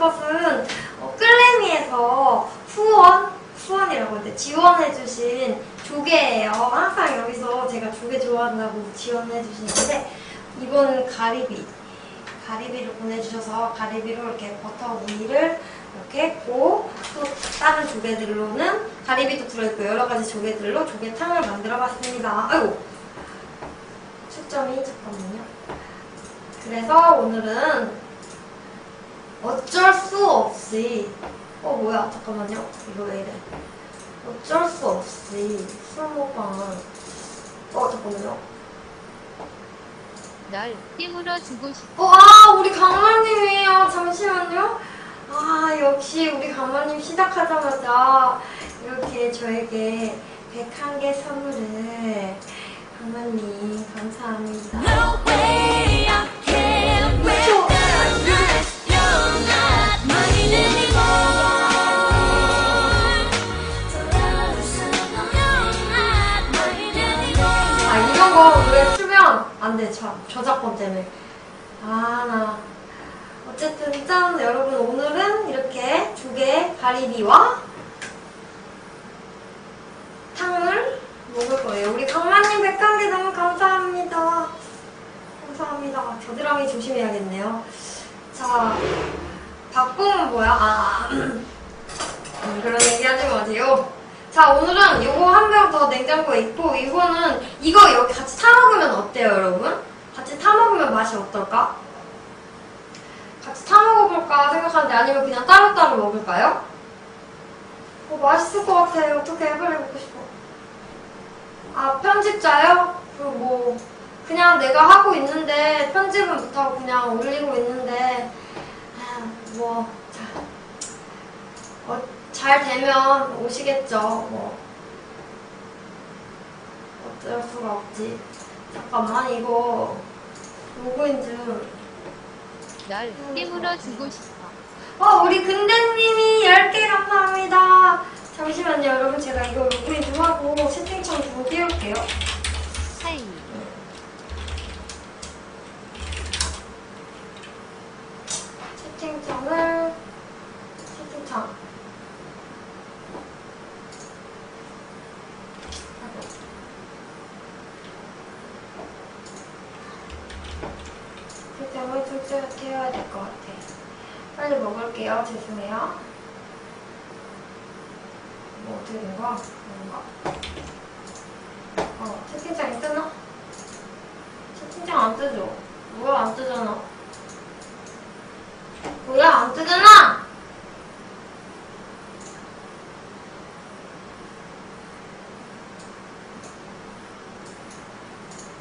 것은 끌레미에서 후원이라고 하는데 지원해주신 조개예요. 항상 여기서 제가 조개 좋아한다고 지원해주시는데 이번 가리비를 보내주셔서 가리비로 이렇게 버터 위를 이렇게 했고 또 다른 조개들로는 가리비도 들어있고 여러가지 조개들로 조개탕을 만들어봤습니다. 아이고 초점이 잠깐만요. 그래서 오늘은 어쩔 수 없이 뭐야 잠깐만요. 이거 왜 이래. 어쩔 수 없이 술 먹방을 잠깐만요. 널 깨물어 주고 싶어. 우리 강마님이에요. 잠시만요. 역시 우리 강마님 시작하자마자 이렇게 저에게 101개 선물을. 강마님 감사합니다. No way I can't wait. You're not mine anymore. 이런 거 노래 틀면 안 돼. 저작권 때문에. 나 어쨌든 짠. 여러분 오늘은 이렇게 조개 가리비와 탕을 먹을 거예요. 우리 강마님 101개 너무 감사합니다. 감사합니다. 겨드랑이 조심해야겠네요. 자, 박봉은 뭐야? 그런 얘기 하지 마세요. 자, 오늘은 이거 한 병 더 냉장고에 있고 이거 여기 같이 타 먹으면 어때요, 여러분? 같이 타 먹으면 맛이 어떨까? 같이 타 먹어볼까 생각하는데 아니면 그냥 따로따로 먹을까요? 맛있을 것 같아요. 어떻게 해볼래 먹고 싶어. 편집자요? 그냥 내가 하고 있는데 편집은 못하고 그냥 올리고 있는데 잘 되면 오시겠죠. 어쩔 수가 없지. 잠깐만 이거 누구인지. 널 깨물어 주고 싶어. 우리 근대님이 10개 감사합니다. 잠시만요 여러분, 제가 이거 로그인 좀 하고 채팅창 좀 띄울게요. 하이. 채팅창 채팅을 쭉 태워야 될 것 같아. 빨리 먹을게요. 죄송해요. 어떻게 된 거야? 뭔가. 채팅창이 뜨나? 채팅창 안 뜨죠? 뭐야, 안 뜨잖아. 뭐야, 안 뜨잖아!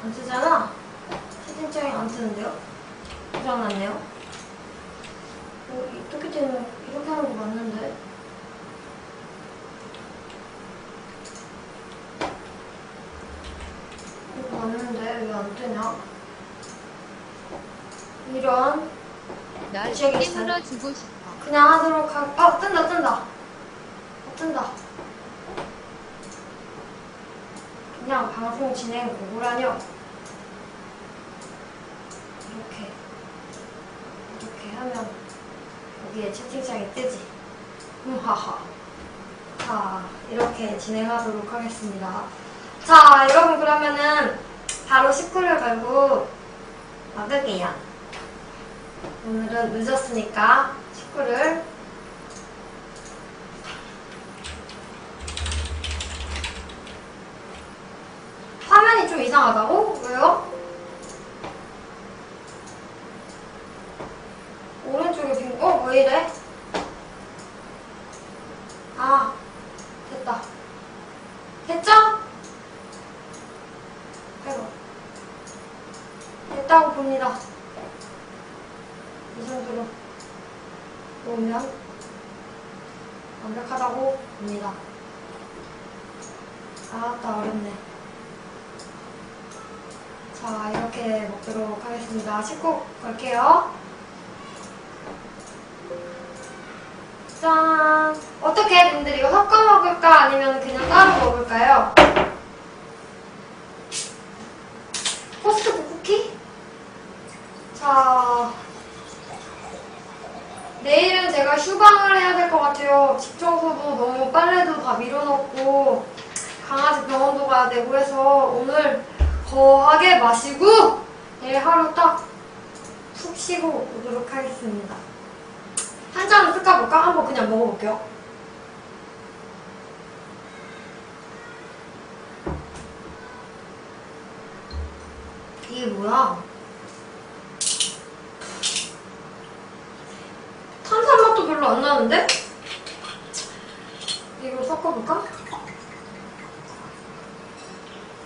안 뜨잖아? 채팅창이 안 뜨는데요? 고장났네요? 어떻게 되는, 이렇게 하는 거 맞는데? 이거 맞는데 왜 안 뜨냐? 이런. 널 깨물어 주고 싶어. 그냥 하도록 뜬다. 뜬다. 그냥 방송 진행 보고라뇨. 이렇게 하면 여기에 채팅창이 뜨지. 하하. 자, 이렇게 진행하도록 하겠습니다. 자, 여러분 그러면은 바로 식구를 걸고 막을게요. 오늘은 늦었으니까 식구를 화면이 좀 이상하다고? 왜요? 오른쪽에 왜 이래? 됐다. 됐죠? 아이고. 됐다고 봅니다. 이 정도로 놓으면 완벽하다고 봅니다. 어렵네. 자, 이렇게 먹도록 하겠습니다. 식구 걸게요. 짠! 어떻게 분들 이거 섞어 먹을까? 아니면 그냥 따로 먹을까요? 코스트코 쿠키? 자, 내일은 제가 휴방을 해야 될 것 같아요. 집 청소도 너무 빨래도 다 밀어넣고 강아지 병원도 가야 되고 해서 오늘 거하게 마시고 내일 하루 딱 푹 쉬고 오도록 하겠습니다. 한 잔을 뜯어볼까? 한번 그냥 먹어볼게요. 이게 뭐야? 탄산 맛도 별로 안 나는데? 이거 섞어볼까?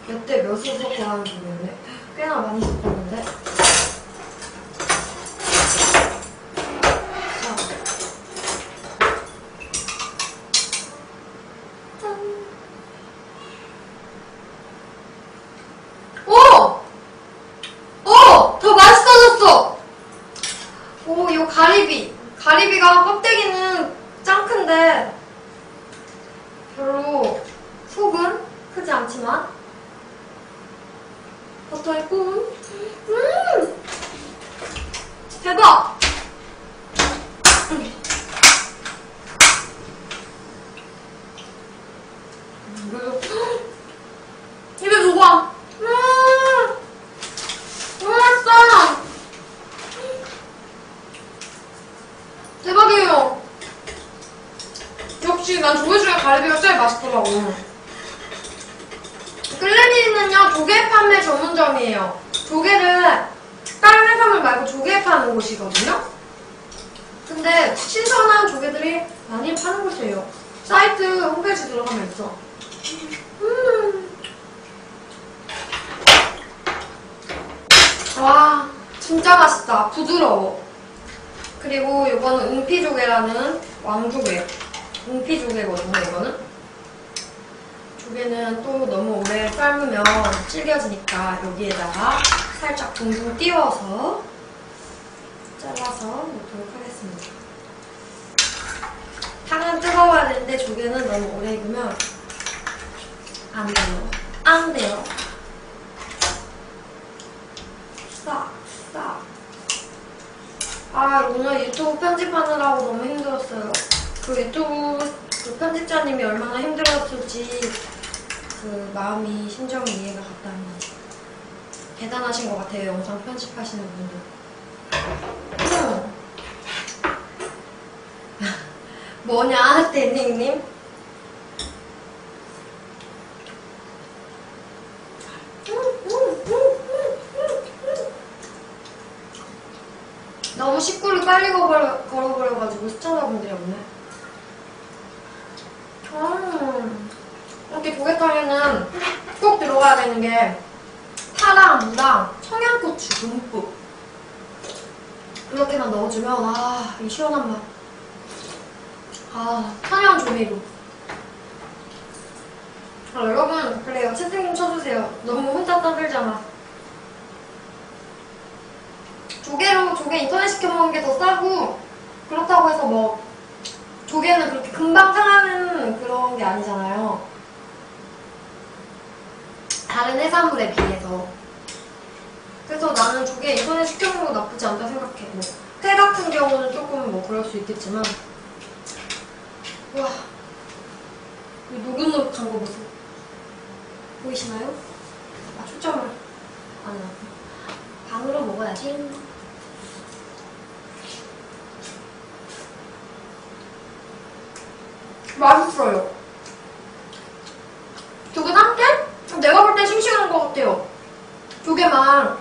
몇 대 몇을 섞어 하는지 모르겠네. 꽤나 많이 섞었는데. 자. 짠. 오! 오! 더 맛있어졌어! 오, 이 가리비. 가리비가 껍데기는 짱 큰데 별로 속은 크지 않지만 버터의 꿈. 대박! 입에 녹아. 너무 맛있어. 대박이에요. 역시 난 조개 중에 가리비가 제일 맛있더라고. 끌레미는요 조개 판매 전문점이에요. 조개를 다른 해산물 말고 조개 파는 곳이거든요. 근데 신선한 조개들이 많이 파는 곳이에요. 사이트 홈페이지 들어가면 있어. 와 진짜 맛있다. 부드러워. 그리고 이거는 웅피조개라는 왕조개. 웅피조개거든요. 이거는 조개는 또 너무 오래 삶으면 질겨지니까 여기에다가 살짝 둥둥 띄워서 잘라서 넣도록 하겠습니다. 탕은 뜨거워야 되는데 조개는 너무 오래 익으면 안 돼요. 안 돼요. 싹. 아, 오늘 유튜브 편집하느라고 너무 힘들었어요. 그 유튜브 그 편집자님이 얼마나 힘들었을지 그 마음이, 심정이 이해가 갔답니다. 대단하신 것 같아요, 영상 편집하시는 분들. 뭐냐, 데닝님? 너무 식구를 빨리 걸어버려가지고 시청자분들이 없네. 이렇게 조개탕에는 꼭 들어가야 되는 게 파랑, 무랑, 청양고추 듬뿍 이렇게만 넣어주면 아, 이 시원한 맛. 아, 천연 조미료. 아, 여러분 그래요. 채팅 좀 쳐주세요. 너무 혼자 떠들잖아. 조개 인터넷 시켜먹는 게 더 싸고 그렇다고 해서 뭐 조개는 그렇게 금방 상하는 그런 게 아니잖아요. 다른 해산물에 비해서. 그래서 나는 조개 인터넷 시켜먹는 거 나쁘지 않다 생각해. 뭐 회 같은 경우는 조금 뭐 그럴 수 있겠지만 와, 이 노릇노릇한 거 보세요. 보이시나요? 아, 초점을 안 놔. 반으로 먹어야지. 맛있어요. 조개 함께? 내가 볼 땐 싱싱한 것 같아요. 조개만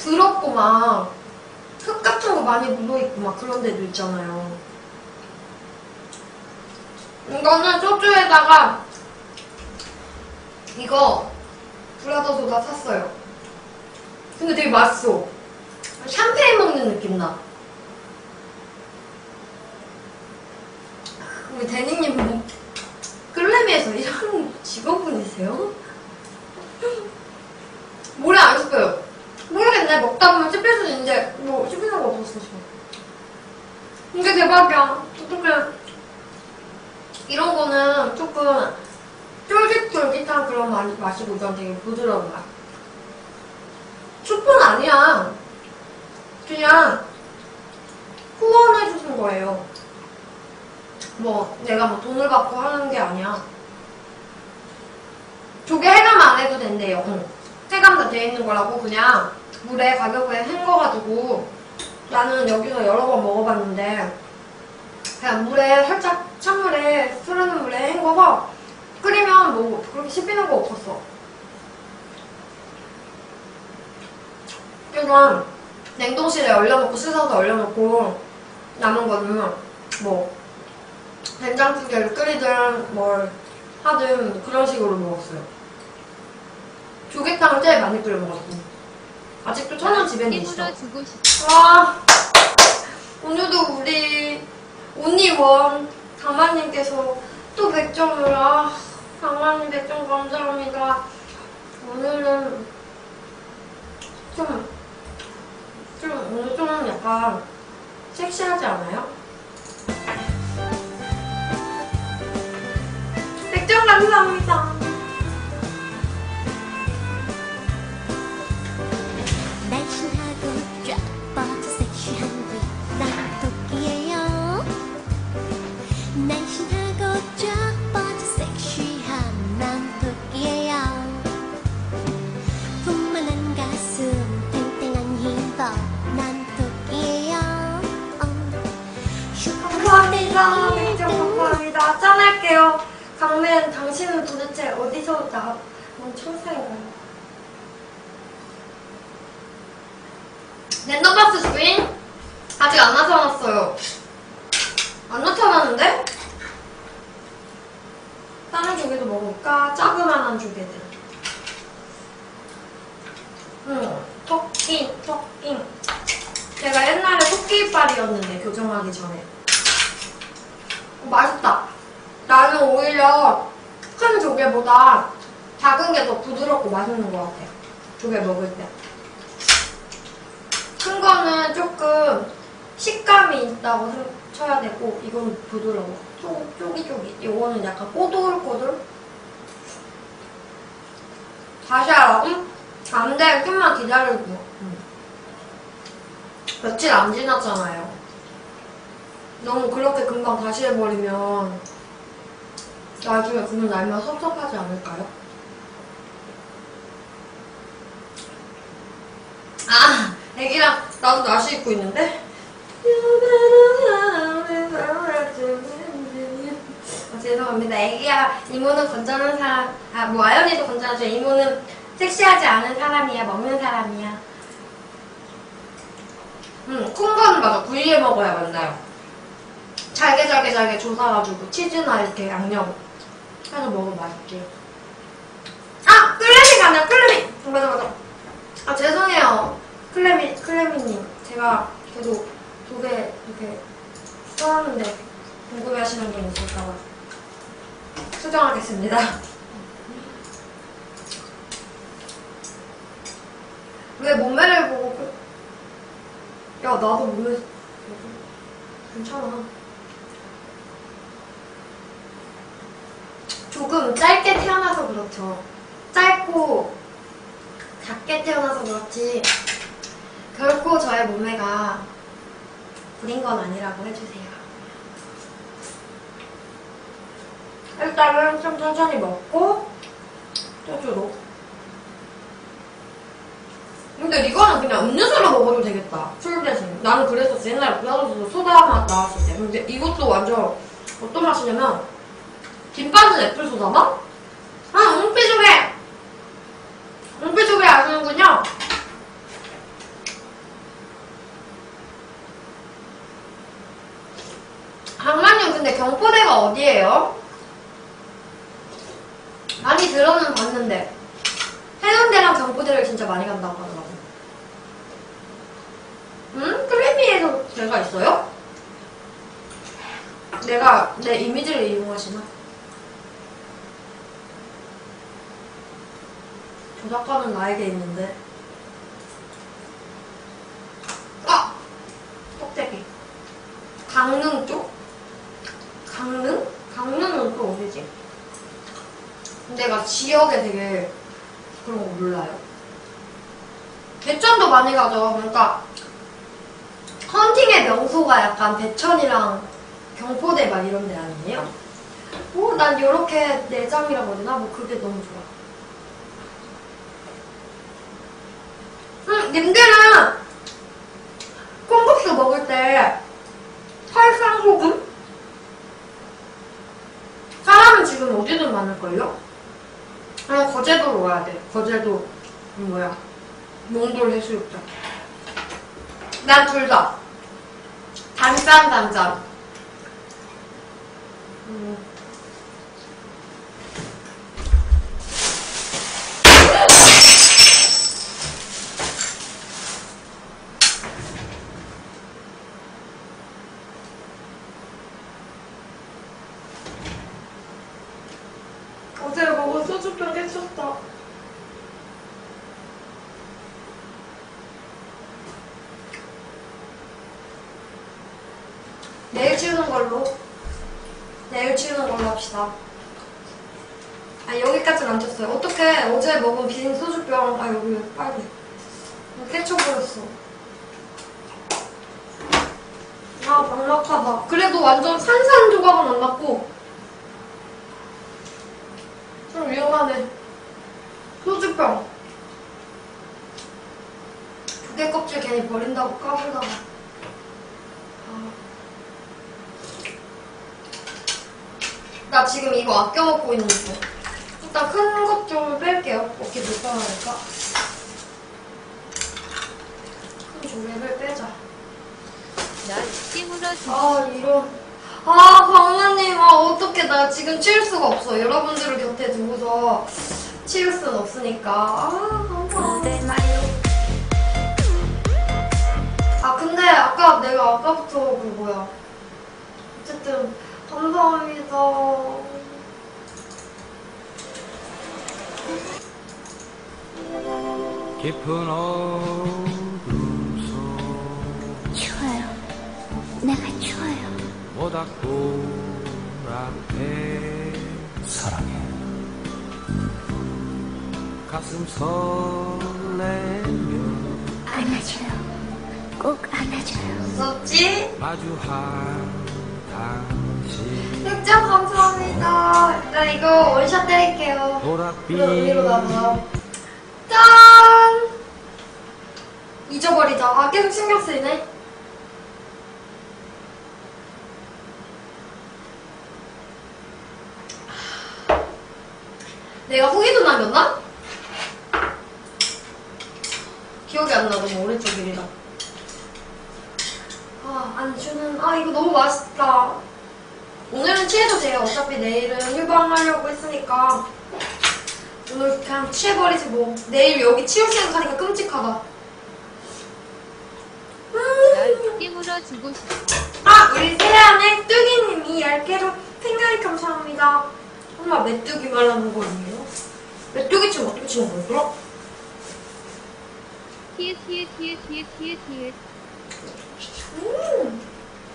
더럽고 막 흙 같은 거 많이 묻어있고 막 그런 데도 있잖아요. 이거는 소주에다가 이거 브라더 소다 샀어요. 근데 되게 맛있어. 샴페인 먹는 느낌 나. 우리 대니님 뭐 끌레미에서 일하는 직원분이세요? 모래 안 씹어요. 모르겠네. 먹다 보면 씹힐 수도 있는데 뭐 씹히는 거 없었어 지금. 이게 대박이야. 어떡해. 이런 거는 조금 쫄깃쫄깃한 그런 맛이고 이건 되게 부드러운 맛. 슈프는 아니야. 그냥 후원해주세요. 거예요. 뭐 내가 뭐 돈을 받고 하는 게 아니야. 조개 해감 안 해도 된대요. 응. 해감 다 돼 있는 거라고. 그냥 물에 가격에 헹궈가지고 나는 여기서 여러 번 먹어봤는데 그냥 물에 살짝 찬물에 흐르는 물에 헹궈서 끓이면 뭐 그렇게 씹히는 거 없었어. 그래서 냉동실에 얼려놓고 씻어서 얼려놓고 남은 거는 뭐 된장찌개를 끓이든 뭘 하든 그런 식으로 먹었어요. 조개탕을 제일 많이 끓여 먹었어. 아직도 천연 집에는 있어. 깨물어주고 싶어. 와, 오늘도 우리 온니원 장마님께서 또 100점을 장마님 100점 감사합니다. 오늘은 오늘 좀 약간 섹시하지 않아요? 100점 감사합니다. 날씬하고 쫙 뻗어 섹시한 위난 토끼예요. 날씬하고 쫙 뻗어 섹시한 난 토끼예요. 풍만한 가슴 탱탱한 힘도 난 토끼예요. 감사합니다. 100점 감사합니다. 짠할게요. 강맨, 당신은 도대체 어디서 나온 천사인가요? 랜덤박스 주인? 아직 안 나타났어요. 안 나타났는데? 다른 조개도 먹을까? 자그만한 조개들. 토끼. 제가 옛날에 토끼 이빨이었는데, 교정하기 전에. 맛있다. 나는 오히려 큰 조개보다 작은 게 더 부드럽고 맛있는 것 같아. 조개 먹을 때. 큰 거는 조금 식감이 있다고 쳐야 되고, 이건 부드러워. 쪼깃쪼깃. 이거는 약간 꼬들꼬들? 다시 하라고? 안 돼. 좀만 기다리고. 며칠 안 지났잖아요. 너무 그렇게 금방 다시 해버리면 나중에 그는 날면 섭섭하지 않을까요? 아! 애기랑 나도 나시 입고 있는데? 죄송합니다. 애기야, 이모는 건전한 사람, 뭐 아연이도 건전하죠. 이모는 섹시하지 않은 사람이야. 먹는 사람이야. 큰 거는 맞아. 구이에 먹어야 맞나요? 잘게 조사가지고 치즈나 이렇게 양념 해서 먹으면 맛있지. 아! 클레미가 아니라 클레미! 맞아. 아, 죄송해요. 클레미님. 제가 계속 조개 이렇게 써놨는데 궁금해하시는 분 있을까봐 수정하겠습니다. 왜 몸매를 보고 야, 나도 몸매 괜찮아. 조금 짧게 태어나서 그렇죠. 짧고 작게 태어나서 그렇지 결코 저의 몸매가 구린 건 아니라고 해주세요. 일단은 좀 천천히 먹고 쪼쪼로. 근데 이거는 그냥 음료수로 먹어도 되겠다. 술 대신. 나는 그랬었어. 옛날에 부산에서 소다 맛 나왔을 때. 근데 이것도 완전 어떤 맛이냐면 김 빠진 애플소다 맛? 웅피조개! 웅피조개 아시는군요? 강만님 근데 경포대가 어디예요? 많이 들어는 봤는데 해운대랑 경포대를 진짜 많이 간다고 하더라고. 클레미에서 제가 있어요? 내가 내 이미지를 이용하시나? 저작권은 나에게 있는데. 아! 꼭대기. 강릉 쪽? 강릉? 강릉은 또 어디지? 내가 지역에 되게 그런 거 몰라요. 대전도 많이 가죠. 그러니까 헌팅의 명소가 약간 대천이랑 경포대 막 이런 데 아니에요? 난 요렇게 내장이라고 해야 되나? 뭐 그게 너무 좋아. 님들은 콩국수 먹을 때 설상소금? 사람은 지금 어디든 많을걸요? 그냥 거제도로 와야 돼. 거제도 뭐야? 몽돌 해수욕장. 난 둘 다. 단짠. 어제 먹은 소주병 깨쳤다. 내일 치우는 걸로 합시다. 여기까지는 안 쳤어요. 어떡해. 어제 먹은 빈 소주병, 여기 빨리. 깨쳐버렸어. 막막하다. 그래도 완전 산산조각은 안 났고, 좀 위험하네. 소주병. 조개 껍질 괜히 버린다고 까불다가. 나 지금 이거 아껴 먹고 있는 거. 일단 큰 것 좀 뺄게요. 어깨 불편하니까. 큰 조개를 빼자. 널 깨물어 주고 이런. 강우나님, 어떡해. 나 지금 치울 수가 없어. 여러분들을 곁에 두고서 치울 수는 없으니까. 감사합니다. 근데 내가 아까부터 어쨌든, 감사합니다. 깊은 어둠 속 추워요. 내가 추워요. 모닥불 앞에 사랑해 가슴 설레며 안아줘요. 꼭 안아줘요. 무섭지? 마주한 당신 100점 감사합니다. 일단 이거 원샷 때릴게요. 보랏빛 위로 나가. 짠! 잊어버리자. 계속 신경 쓰이네. 내가 후기도 남겼나? 기억이 안 나. 너무 오래쪽 일이라. 안주는 이거 너무 맛있다. 오늘은 취해도 돼요. 어차피 내일은 휴방하려고 했으니까 오늘 그냥 취해버리지 뭐. 내일 여기 치울 생각하니까 끔찍하다. 널 깨물어 주고 싶어. 우리 세안의 뚜기님이 10개로 팽가리 감사합니다. 엄마 메뚜기 말하는 거 아니에요? 메뚜기 춤 어떻게 추는 거였더라? 티에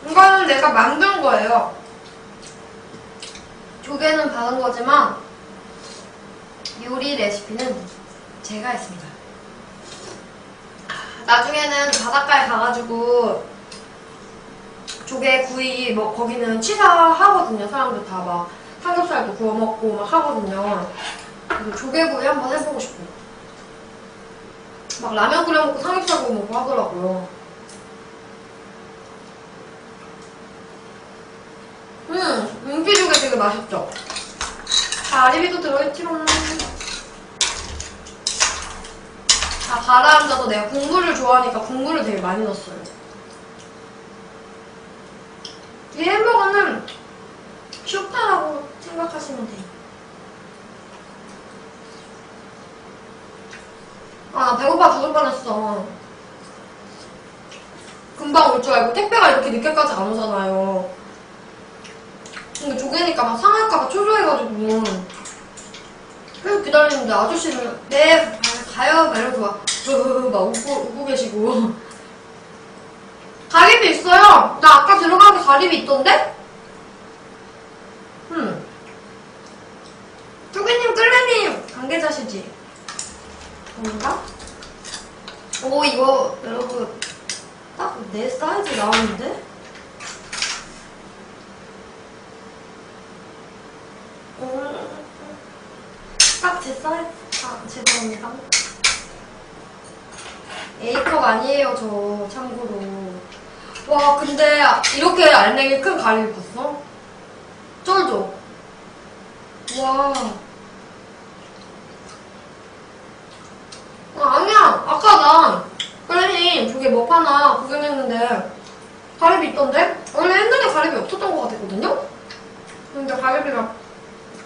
이거는 내가 만든 거예요. 조개는 받은 거지만 요리 레시피는 제가 했습니다. 나중에는 바닷가에 가가지고 조개 구이 거기는 취사하거든요. 사람들 다 막 삼겹살도 구워 먹고 막 하거든요. 그래서 조개구이 한번 해보고 싶어. 막 라면 끓여 먹고 삼겹살 구워 먹고 하더라고요. 윤기조개 되게 맛있죠? 가리비도 들어있지롱. 가라앉아서 내가 국물을 좋아하니까 국물을 되게 많이 넣었어요. 이 햄버거는 쇼파라고 생각하시면 돼요. 나 배고파 죽을 뻔했어. 금방 올 줄 알고 택배가 이렇게 늦게까지 안 오잖아요. 근데 조개니까 막 상할까봐 초조해가지고 계속 기다리는데 아저씨는 네 가요 막 이러면서 막 웃고 계시고. 가리비 있어요. 나 아까 들어간 게 가리비 있던데? 뚜기님 끌레님 관계자시지? 뭔가? 이거 여러분 딱 내 사이즈 맛있어요? 아, 죄송합니다. A컵 아니에요, 저, 참고로. 와, 근데 이렇게 알맹이 큰 가리비 봤어? 쩔죠? 와. 아니야. 아까 나 클래님 저게 뭐 파나 구경했는데 가리비 있던데? 원래 옛날에 가리비 없었던 것 같았거든요? 근데 가리비가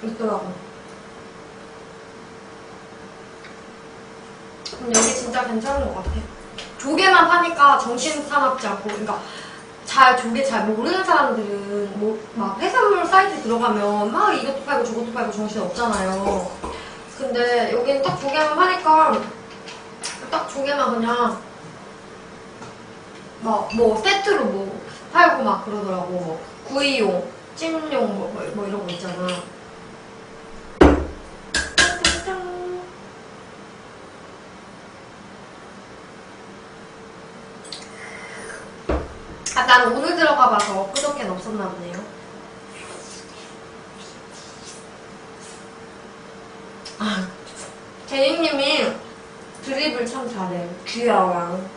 있더라고. 여기 진짜 괜찮은 것 같아. 조개만 파니까 정신 사납지 않고, 그러니까 조개 잘 모르는 사람들은 막 해산물 사이트 들어가면 막 이것도 팔고 저것도 팔고 정신 없잖아요. 근데 여기는 딱 조개만 파니까 딱 조개만 그냥 뭐 세트로 뭐 팔고 막 그러더라고. 뭐 구이용, 찜용 뭐 이런 거 있잖아. 아, 난 오늘 들어가봐서 그저께는 없었나 보네요. 아, 제이님이 드립을 참 잘해. 귀여워.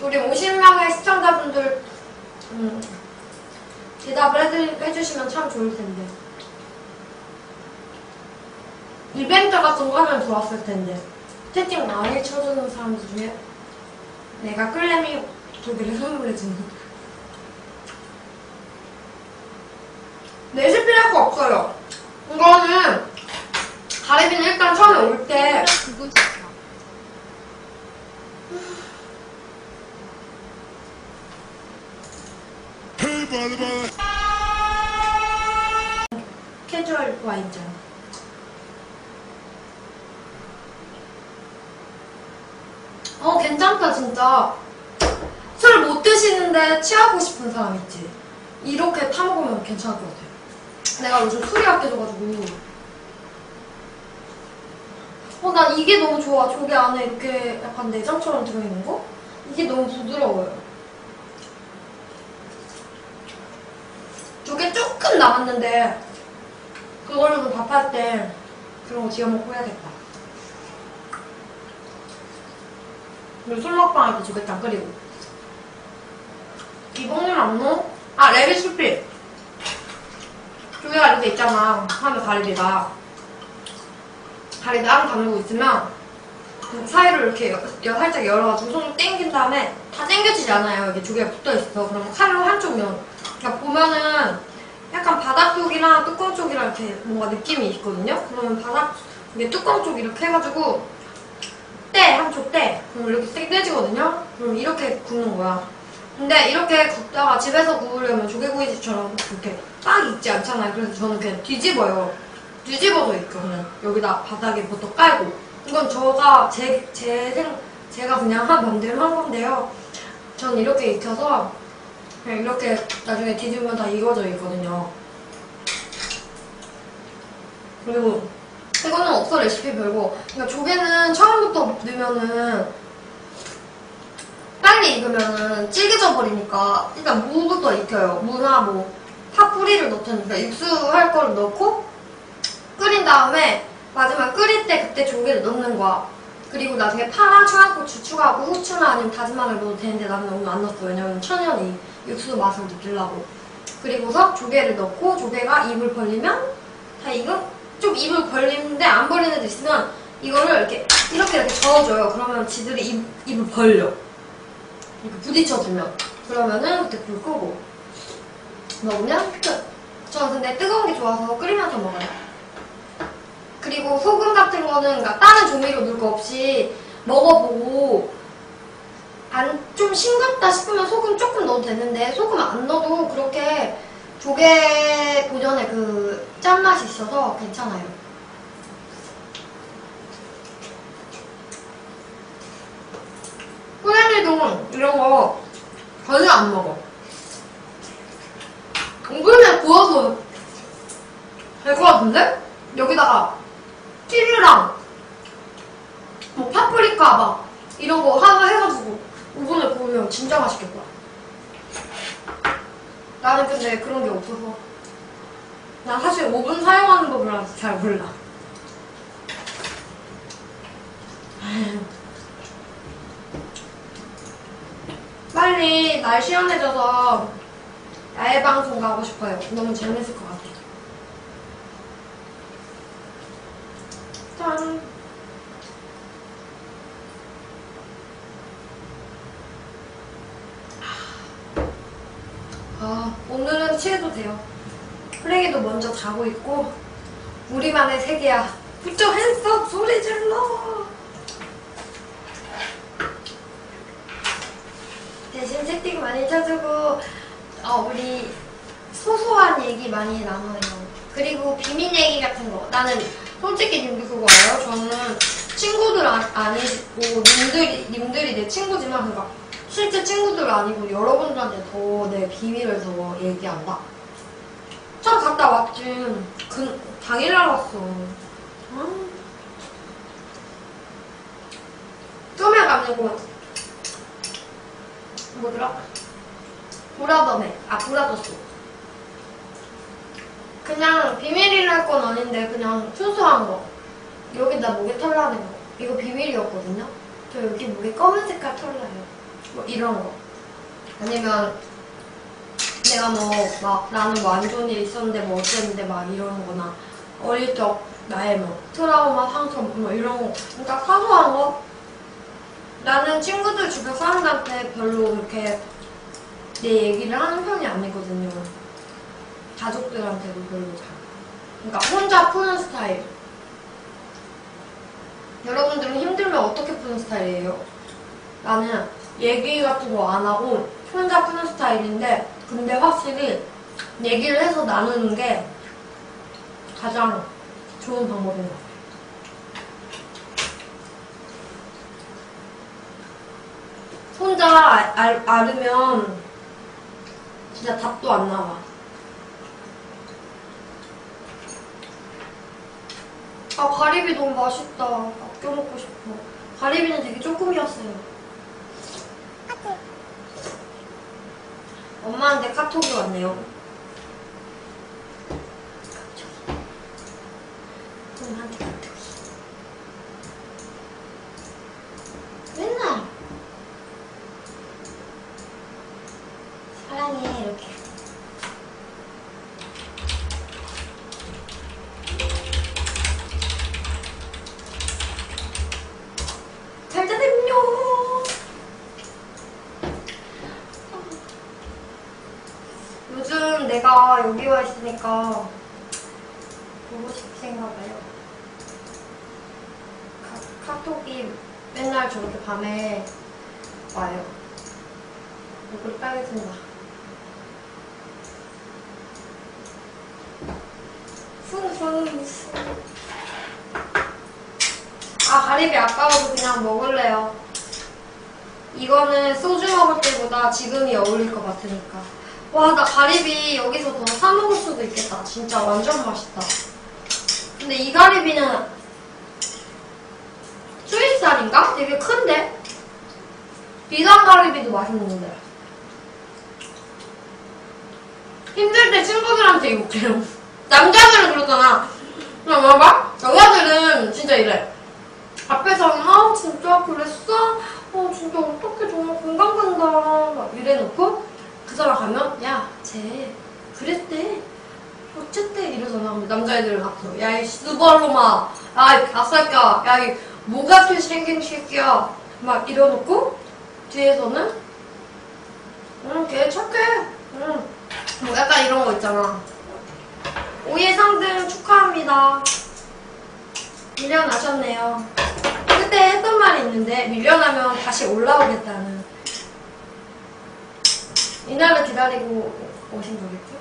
우리 50명의 시청자분들 대답을 해주시면 참 좋을 텐데. 이벤트 같은 거 하면 좋았을 텐데. 채팅 많이 쳐주는 사람들 중에 내가 끌레미 조개를 선물해주는. 레시피를 할 거 없어요. 이거는 가리비는 일단 처음에 올 때 주고 싶어. 캐주얼 와인잔. 괜찮다 진짜. 술 못 드시는데 취하고 싶은 사람 있지. 이렇게 타먹으면 괜찮을 것 같아요. 내가 요즘 술이 약해져가지고. 난 이게 너무 좋아. 조개 안에 이렇게 약간 내장처럼 들어있는 거? 이게 너무 부드러워요. 조개 조금 남았는데 그걸로도 밥할 때 그런 거 지어 먹고 해야겠다. 그리고 술 먹방 할 때 조개탕 끓이고. 이봉님 안무? 아, 레시피. 조개가 이렇게 있잖아. 하면 가리비가. 가리비 안 다물고 있으면 그 사이를 이렇게 살짝 열어가지고 손을 땡긴 다음에 다 당겨지지 않아요. 이게 조개가 붙어있어. 그러면 칼로 한쪽 면. 그러니까 보면은 약간 바닥 쪽이랑 뚜껑 쪽이랑 이렇게 뭔가 느낌이 있거든요? 그러면 이게 뚜껑 쪽 이렇게 해가지고 한쪽 그럼 이렇게 땡겨지거든요? 그럼 이렇게 굽는 거야. 근데 이렇게 굽다가 집에서 구우려면 조개구이집처럼 이렇게 딱 익지 않잖아요. 그래서 저는 그냥 뒤집어요. 뒤집어서 익혀 그냥. 여기다 바닥에 버터 깔고. 이건 제가 그냥 한 맘대로 한 건데요. 전 이렇게 익혀서 그냥 이렇게 나중에 뒤집으면 다 익어져 있거든요. 그리고 이거는 없어 레시피 별거. 그러니까 조개는 처음부터 넣으면은 빨리 익으면은 질겨져 버리니까 일단 무부터 익혀요. 무나 뭐 파뿌리를 넣든 그러니까 육수 할 거를 넣고 끓인 다음에 마지막 끓일 때 그때 조개를 넣는 거야. 그리고 나중에 파랑 청양고추 추가하고 후추나 아니면 다진 마늘 넣어도 되는데 나는 오늘 안 넣었어. 왜냐면 천연이 육수 맛을 느끼려고. 그리고서 조개를 넣고 조개가 입을 벌리면 다 익은? 좀 입을 벌리는데 안 벌리는 애들 있으면 이거를 이렇게 저어줘요. 그러면 지들이 입을 벌려. 이렇게 부딪혀주면. 그러면은 그때 불 끄고 먹으면 끝. 저는 근데 뜨거운 게 좋아서 끓이면서 먹어요. 그리고 소금 같은 거는 그러니까 다른 조미료 넣을 거 없이 먹어보고 좀 싱겁다 싶으면 소금 조금 넣어도 되는데 소금 안 넣어도 그렇게 조개 본연의 그 짠맛이 있어서 괜찮아요. 호랭이도 이런 거 전혀 안 먹어. 오븐에 구워서 될 것 같은데? 여기다가 치즈랑 뭐 파프리카 막 이런 거 하나 해가지고 오븐에 구우면 진짜 맛있겠다. 나는 근데 그런 게 없어서 나 사실 오븐 사용하는 법을 아직 잘 몰라. 빨리 날 시원해져서 야외 방송 가고 싶어요. 너무 재밌을 것 같아. 짠. 오늘은 취해도 돼요. 플레이도 먼저 자고 있고 우리만의 세계야. 부쩍 핸섬 소리 질러. 대신 채팅 많이 쳐주고 우리 소소한 얘기 많이 나눠요. 그리고 비밀 얘기 같은 거. 나는 솔직히 님들 그거 알아요? 저는 친구들 아니고 님들이 내 친구지만 그러니까 실제 친구들 아니고 여러분들한테 더 내 비밀을 더 얘기한다. 저 갔다 왔지. 당일날 왔어. 좀 해가지고 뭐더라? 브라더스. 그냥 비밀이랄 건 아닌데 그냥 순수한 거. 여기다 목에 털 나는 거. 이거 비밀이었거든요. 저 여기 목에 검은 색깔 털 나요. 뭐 이런 거. 아니면 내가 막 나는 뭐 안 좋은 일 있었는데 뭐 어땠는데 막 이런 거나 어릴 적 나의 뭐 트라우마, 상처 뭐 이런 거. 그러니까 사소한 거. 나는 친구들 주변 사람들한테 별로 그렇게 내 얘기를 하는 편이 아니거든요. 가족들한테도 별로 잘. 그러니까 혼자 푸는 스타일. 여러분들은 힘들면 어떻게 푸는 스타일이에요? 나는 얘기 같은 거 안 하고 혼자 푸는 스타일인데 근데 확실히 얘기를 해서 나누는 게 가장 좋은 방법인 것 같아요. 혼자 앓으면 진짜 답도 안 나와. 가리비 너무 맛있다. 아껴 먹고 싶어. 가리비는 되게 조금이었어요. 엄마한테 카톡이 왔네요. 엄마한테 카톡이. 맨날 사랑해 이렇게. 잘 자네요. 요즘 내가 여기 와 있으니까 보고 싶으신가 봐요. 카톡이 맨날 저렇게 밤에 와요. 얼굴이 빨개진다. 가리비 아까워도 그냥 먹을래요. 이거는 소주 먹을 때보다 지금이 어울릴 것 같으니까. 와, 나 가리비 여기서 더 사 먹을 수도 있겠다. 진짜 완전 맛있다. 근데 이 가리비는 스윗살인가? 되게 큰데? 비단 가리비도 맛있는데. 힘들 때 친구들한테 욕해요. 남자들은 그러잖아. 그냥 봐봐. 여자들은 진짜 이래. 앞에서는 진짜 그랬어? 진짜 어떡해 정말 공감 간다 막 이래놓고 그 사람 가면 야 쟤 그랬대 어쨌대 이러잖아. 근데 남자애들은 앞으로 야 이 스발로마 야 이 가살까 야 이 뭐같이 생긴 새끼야 막 이러놓고 뒤에서는 걔 착해 뭐 약간 이런 거 있잖아. 5회 상등 축하합니다. 밀려나셨네요. 그때 했던 말이 있는데 밀려나면 다시 올라오겠다는. 이날을 기다리고 오신 거겠죠?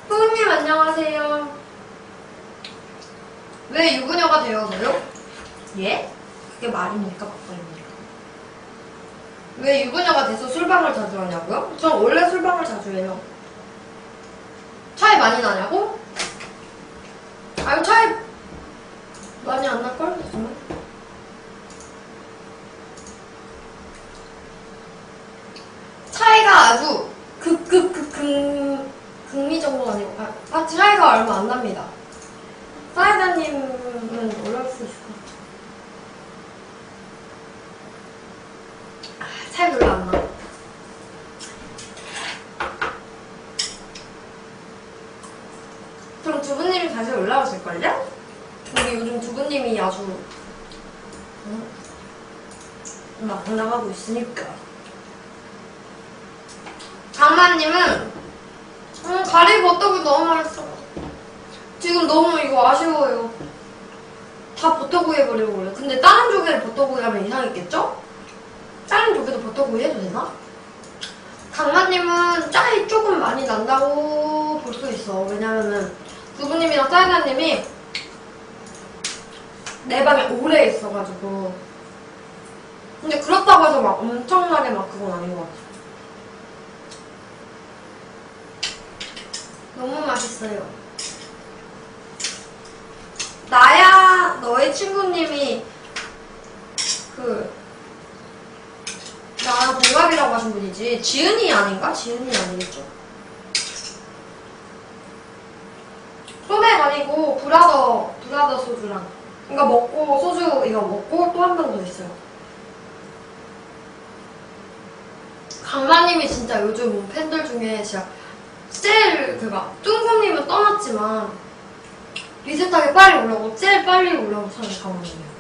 후우님 안녕하세요. 왜 유부녀가 되어서요? 예? 그게 말입니까? 막말입니까? 왜 유부녀가 돼서 술방을 자주 하냐고요? 전 원래 술방을 자주 해요. 차이 많이 나냐고? 아유 차이 많이 안 날걸? 정말? 차이가 아주 극미 정도 아니고 차이가 얼마 안 납니다. 사이다님은 올라올 수 있어. 차이 별로 안 나. 그럼 두부님이 다시 올라오실걸요? 우리 요즘 두부님이 아주 막 올라가고 있으니까. 강마님은 가리 버터구 너무 맛있어. 지금 너무 이거 아쉬워요. 다 버터구이 해버리고 그래. 근데 다른 조개를 버터구이 하면 이상했겠죠? 다른 조개도 버터구이 해도 되나? 강마님은 짜이 조금 많이 난다고 볼 수 있어. 왜냐면은 두부님이랑 사이다님이 내 방에 오래 있어가지고. 근데 그렇다고 해서 막 엄청나게 막 그건 아닌 것 같아. 너무 맛있어요. 나야 너의 친구님이 나랑 동갑이라고 하신 분이지. 지은이 아닌가? 지은이 아니겠죠? 소맥 아니고 브라더 소주랑 이거 먹고 소주 이거 먹고 또 한 병 더 있어요. 강마님이 진짜 요즘 팬들 중에 진짜 제일 뚱구님은 떠났지만 비슷하게 빨리 올라오고 제일 빨리 올라오는 사람이 강마님이에요.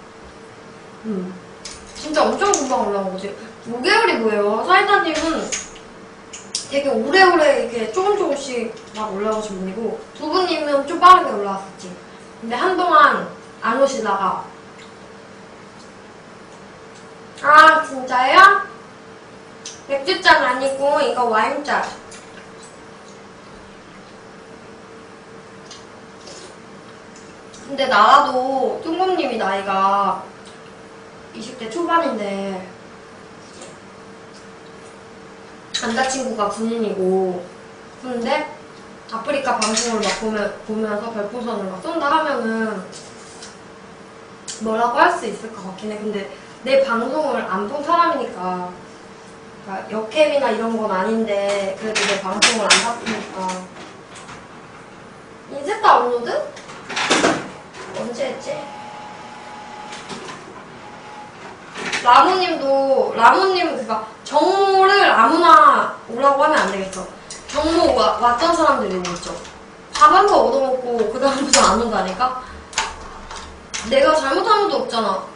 진짜 엄청 금방 올라오거지. 5개월이 뭐예요? 사이다님은 되게 오래오래 이렇게 조금씩 막 올라오신 분이고 두부님은 좀 빠르게 올라왔었지. 근데 한동안 안 오시다가 아 진짜요? 맥주잔 아니고 이거 와인잔. 근데 나라도 뚱구님이 나이가 20대 초반인데 남자친구가 군인이고 근데 아프리카 방송을 막 보면서 별풍선을 막 쏜다 하면은 뭐라고 할 수 있을 것 같긴 해. 근데 내 방송을 안 본 사람이니까 그러니까 역캠이나 이런 건 아닌데 그래도 내 방송을 안 봤으니까. 인스타 업로드? 언제 했지? 라모님은 그니까 정모를 아무나 오라고 하면 안 되겠어. 정모 왔던 사람들이 있죠. 밥 한 번 얻어먹고 그 다음부터 안 온다니까? 내가 잘못한 것도 없잖아.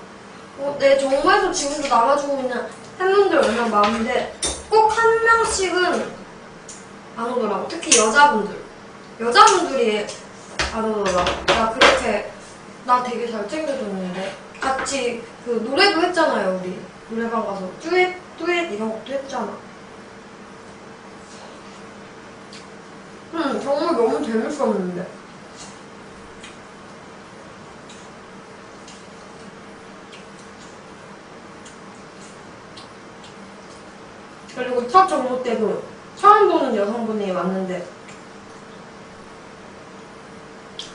내 정모에서 지금도 나가주고 있는 팬분들 얼마나 많은데 꼭 한 명씩은 안 오더라고. 특히 여자분들이 안 오더라고. 나 되게 잘 챙겨줬는데 같이 노래도 했잖아요. 우리 노래방 가서 듀엣 이런 것도 했잖아. 정말 너무 재밌었는데. 그리고 첫 정모 때도 처음 보는 여성분이 왔는데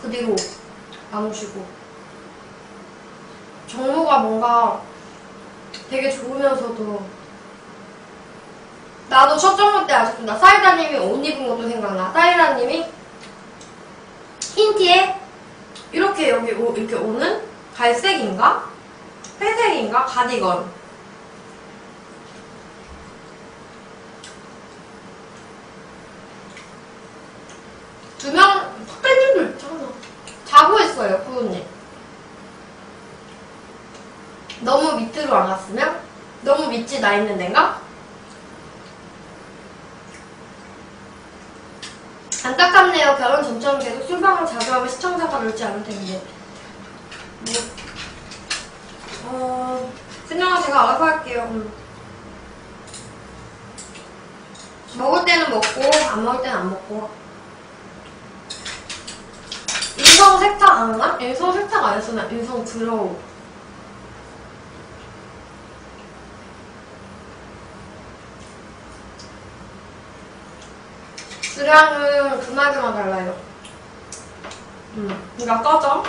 그 뒤로 안 오시고. 정모가 뭔가 되게 좋으면서도 나도 첫 정모 때 아직도 나 사이다님이 옷 입은 것도 생각나. 사이다님이 흰 티에 이렇게 여기 이렇게 오는 갈색인가? 회색인가? 가디건. 두 명 팬님도 있잖아. 자고 있어요, 푸우님. 너무 밑으로 안 갔으면? 너무 밑이 나 있는 데인가? 안타깝네요. 결혼 전처럼 계속 술방을 자주 하면 시청자가 늘지 않을 텐데. 그냥 제가 알아서 할게요. 먹을 때는 먹고 안 먹을 때는 안 먹고. 인성 세탁 안 하나? 인성 세탁 안 했으면 인성 더러워. 주량은 그마저만 달라요. 그러니까 꺼져.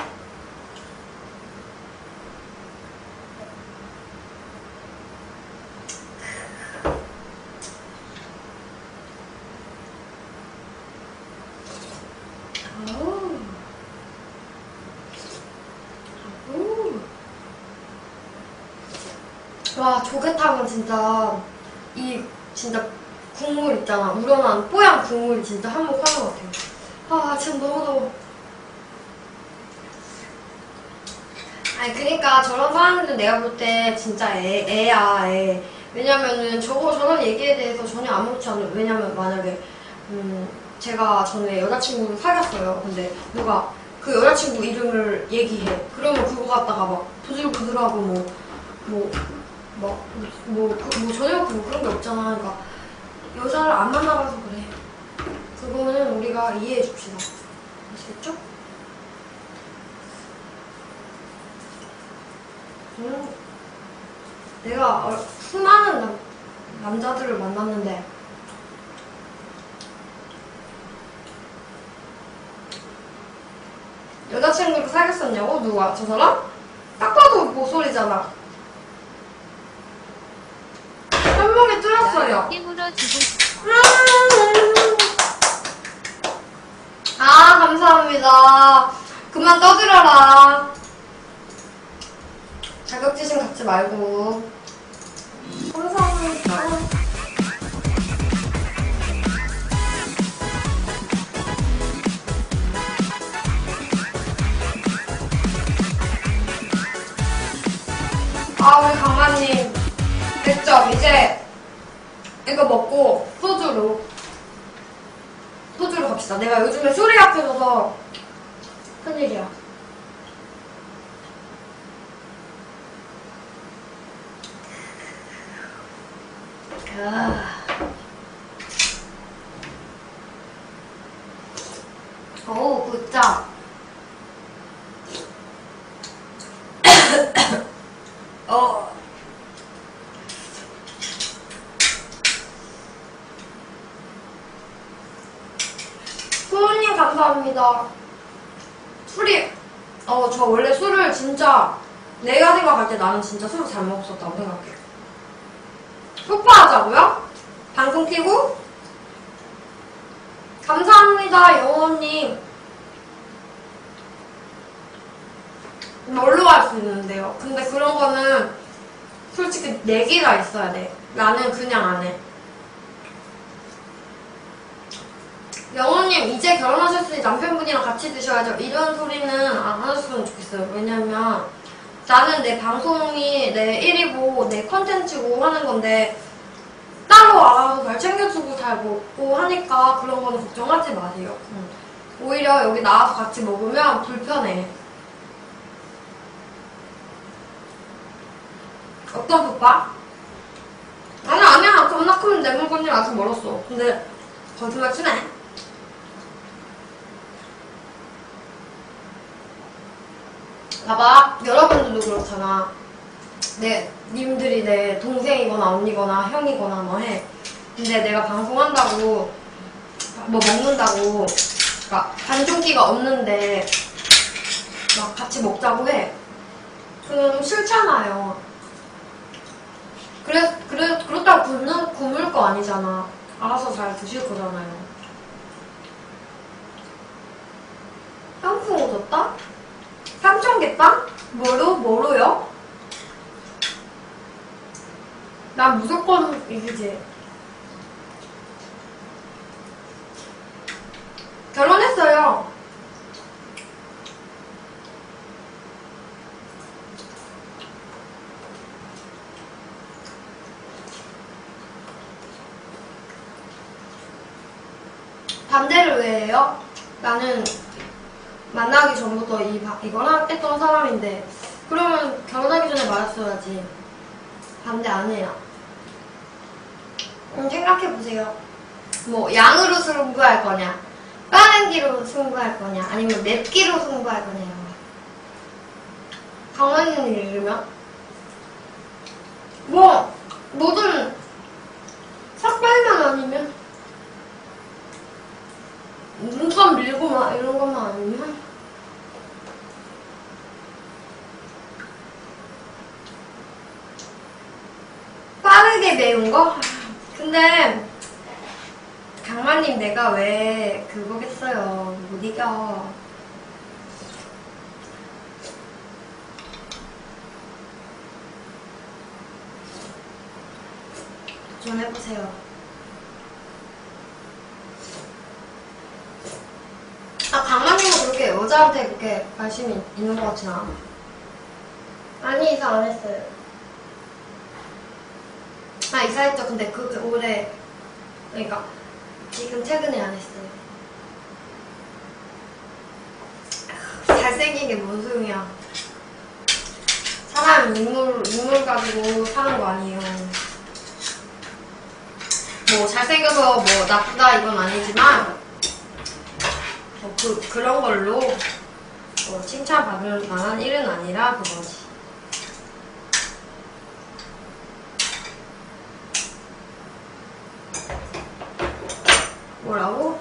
아우. 아우. 와, 조개탕은 진짜, 진짜 국물 있잖아. 우러난 뽀얀 국물이 진짜 한몫하는 것 같아요. 아, 지금 너무 더워. 아니, 그니까 저런 사람들은 내가 볼 때 진짜 애야, 애. 왜냐면은 저런 얘기에 대해서 전혀 아무렇지 않은, 왜냐면 만약에, 제가 전에 여자친구를 사귀었어요. 근데 누가 그 여자친구 이름을 얘기해. 그러면 그거 갖다가 막 부들부들하고 전혀 그런 게 없잖아. 그러니까 여자를 안 만나봐서 그래. 그거는 우리가 이해해 줍시다. 아시겠죠? 내가 수많은 남자들을 만났는데 여자친구를 사귀었었냐고? 누가? 저 사람? 딱 봐도 모쏠이잖아. 한 명이 뚫었어요. 깨물어 주고 싶어. 아, 감사합니다. 그만 떠들어라. 자격지심 갖지 말고. 감사합니다. 아, 우리 강마님 100점. 이제 이거 먹고 소주로 갑시다. 내가 요즘에 술이 약해져서 큰일이야. 어우, 굿자. 소은님 감사합니다. 저 원래 술을 진짜, 내가 생각할 때 나는 진짜 술을 잘 먹었었다고 생각해. 소파하자고요? 방송 키고? 감사합니다, 영호님. 뭘로 할 수 있는데요? 근데 그런 거는 솔직히 내기가 있어야 돼. 나는 그냥 안 해. 영호님, 이제 결혼하셨으니 남편분이랑 같이 드셔야죠. 이런 소리는 안 하셨으면 좋겠어요. 왜냐면 나는 내 방송이 내 일이고 내 컨텐츠고 하는 건데 따로 알아서 잘 챙겨주고 잘 먹고 하니까 그런 거는 걱정하지 마세요. 오히려 여기 나와서 같이 먹으면 불편해. 어떤 소파? 아니야. 겁나 큰 내 물건이 아직 멀었어. 근데 거짓말 치네. 봐봐, 여러분들도 그렇잖아. 님들이 내 동생이거나 언니거나 형이거나 뭐 해. 근데 내가 방송한다고, 뭐 먹는다고, 그러니까 반종기가 없는데, 막 같이 먹자고 해. 그럼 좀 싫잖아요. 그렇다고 굶을 거 아니잖아. 알아서 잘 드실 거잖아요. 상품 얻었다? 삼천개빵? 뭐로요? 난 무조건 이기지. 결혼했어요. 반대를 왜 해요? 나는 만나기 전부터 이걸 했던 사람인데, 그러면 결혼하기 전에 말했어야지. 반대 안 해요. 생각해보세요. 뭐 양으로 승부할 거냐, 빠른 기로 승부할 거냐, 아니면 맵기로 승부할 거냐. 강원님 읽으면 뭐든 삭발만 아니면, 눈썹 밀고 막 이런 것만 아니면, 빠르게 매운 거? 근데 강만이 강마님 내가 왜 그거겠어요. 못 이겨. 좀 해보세요. 아, 강마님은 그렇게 여자한테 그렇게 관심이 있는 것 같진 않아. 아니, 이사 안 했어요. 아, 이사했죠. 근데 올해, 그러니까 지금 최근에 안 했어요. 잘생긴 게 뭔 소용이야. 사람 인물 가지고 사는 거 아니에요. 뭐 잘생겨서 뭐 나쁘다 이건 아니지만 뭐 그런 걸로 뭐 칭찬받을 만한 일은 아니라 그거지. 뭐라고?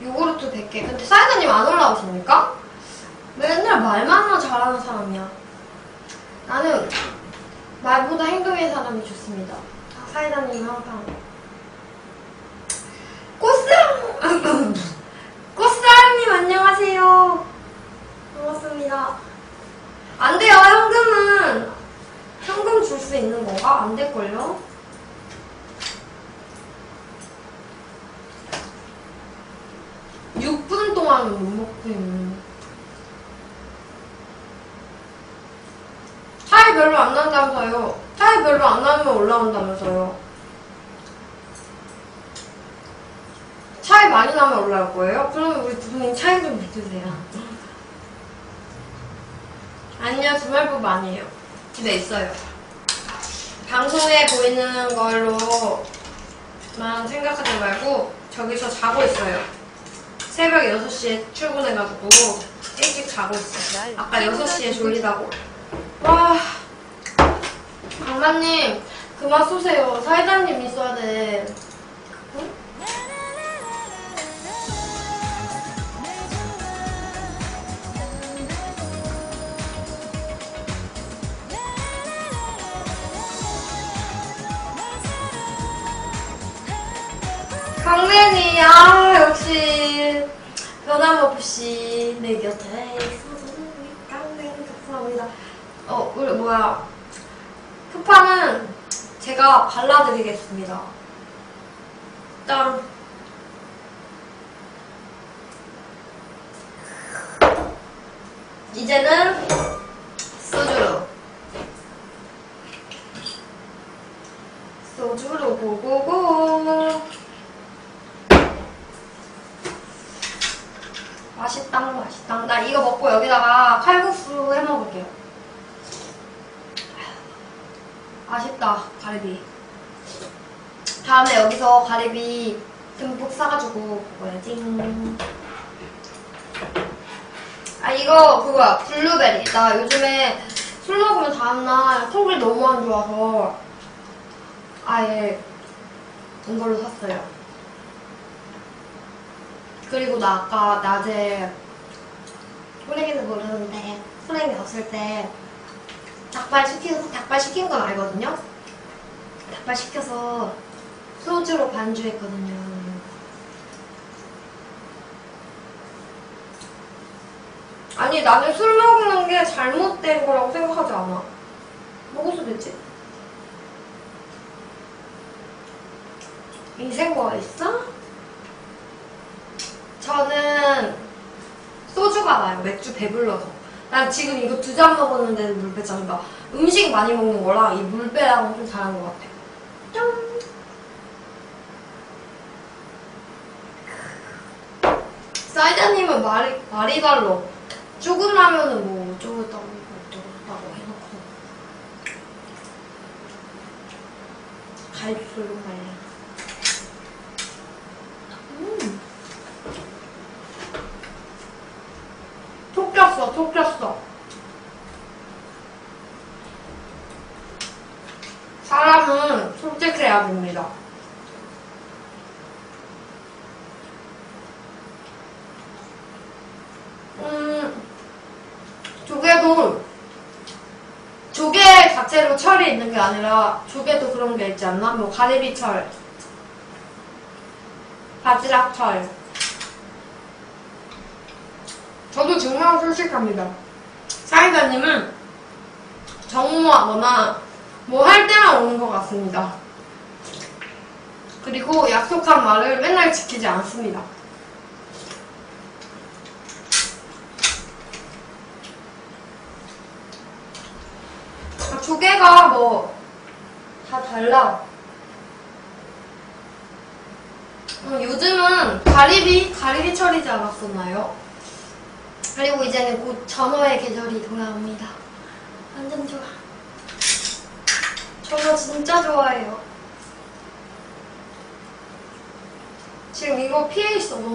요구르트 100개. 근데 사이다님 안 올라오십니까? 맨날 말만 잘하는 사람이야. 나는 말보다 행동의 사람이 좋습니다. 사이다님은 항상 꽃사랑님 안녕하세요. 반갑습니다. 안 돼요. 현금 줄 수 있는 건가? 안 될걸요? (6분) 동안 못 먹고 있는. 차이 별로 안 난다면서요. 차이 별로 안 나면 올라온다면서요. 차이 많이 나면 올라올 거예요? 그러면 우리 부모님 차이 좀 내주세요. 아니요, 주말법 아니에요. 집에 있어요. 방송에 보이는 걸로만 생각하지 말고 저기서 자고 있어요. 새벽 6시에 출근해가지고 일찍 자고 있어요. 아까 6시에 졸리다고. 와, 강마님 그만 쏘세요. 사이다님 있어야 돼. 응? 강맨이, 역시 변함없이 내 곁에 있어서 강맨 감사합니다. 우리 푸파는 제가 발라드리겠습니다. 짠. 이제는 소주로 고고고. 맛있당. 나 이거 먹고 여기다가 칼국수 해 먹을게요. 맛있다, 가리비. 다음에 여기서 가리비 듬뿍 싸가지고 먹어야지. 아, 이거 그거야, 블루베리. 나 요즘에 술 먹으면 다음날 속이 너무 안 좋아서 아예 이걸로 샀어요. 그리고 나 아까 낮에 소랭이는 모르는데 소랭이 없을 때 닭발 시킨 건 알거든요? 닭발 시켜서 소주로 반주했거든요. 아니, 나는 술 먹는 게 잘못된 거라고 생각하지 않아. 먹을 수도 있지. 인생거가 있어? 저는 소주가 나요. 맥주 배불러서. 난 지금 이거 2잔 먹었는데 물 빼잖아. 음식 많이 먹는 거랑 이 물 빼랑은 좀 다른 것 같아. 짠! 사이다님은 말이 달라. 조금 라면은 뭐 어쩌고저쩌고 해놓고 갈비술로 말려. 톡 꼈어. 사람은 솔직해야 됩니다. 조개 자체로 철이 있는 게 아니라 조개도 그런 게 있지 않나? 뭐 가리비철. 바지락철. 저도 정말 솔직합니다. 사이다님은 정모하거나 뭐 할 때만 오는 것 같습니다. 그리고 약속한 말을 맨날 지키지 않습니다. 두 개가 뭐 다 달라. 요즘은 가리비철이지 않았었나요? 그리고 이제는 곧 전어의 계절이 돌아옵니다. 완전 좋아. 전어 진짜 좋아해요. 지금 이거 피해 있어. 너무